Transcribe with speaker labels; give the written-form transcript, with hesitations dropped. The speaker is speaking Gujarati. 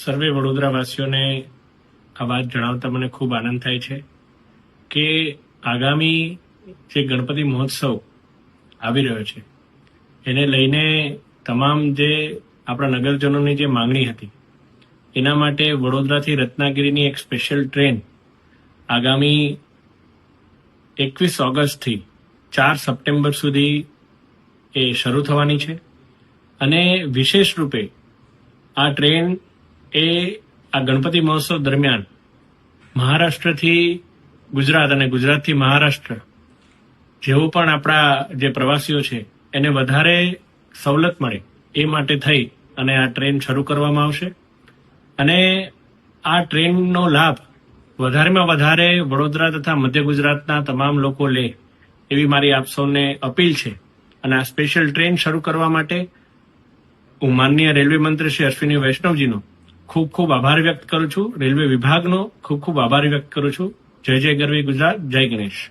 Speaker 1: સર્વે વડોદરાવાસીઓને આ વાત જણાવતા મને ખૂબ આનંદ થાય છે કે આગામી જે ગણપતિ મહોત્સવ આવી રહ્યો છે એને લઈને તમામ જે આપણા નગરજનોની જે માંગણી હતી એના માટે વડોદરાથી રત્નાગીરીની એક સ્પેશિયલ ટ્રેન આગામી 21 ઓગસ્ટથી 4 સપ્ટેમ્બર સુધી એ શરૂ થવાની છે અને વિશેષ રૂપે આ ટ્રેન એ આ ગણપતિ મહોત્સવ દરમિયાન મહારાષ્ટ્રથી ગુજરાત અને ગુજરાતથી મહારાષ્ટ્ર જેવું પણ આપણા જે પ્રવાસીઓ છે એને વધારે સવલત મળે એ માટે થઈ અને આ ટ્રેન શરૂ કરવામાં આવશે અને આ ટ્રેનનો લાભ વધારેમાં વધારે વડોદરા તથા મધ્ય ગુજરાતના તમામ લોકો લે એવી મારી આપ સૌને અપીલ છે અને આ સ્પેશિયલ ટ્રેન શરૂ કરવા માટે હું માનનીય રેલવે મંત્રી શ્રી અશ્વિની વૈષ્ણવજીનો ખૂબ ખૂબ આભાર વ્યક્ત કરું છું. રેલવે વિભાગનો ખૂબ ખૂબ આભાર વ્યક્ત કરું છું. જય જય ગરવી ગુજરાત, જય ગણેશ.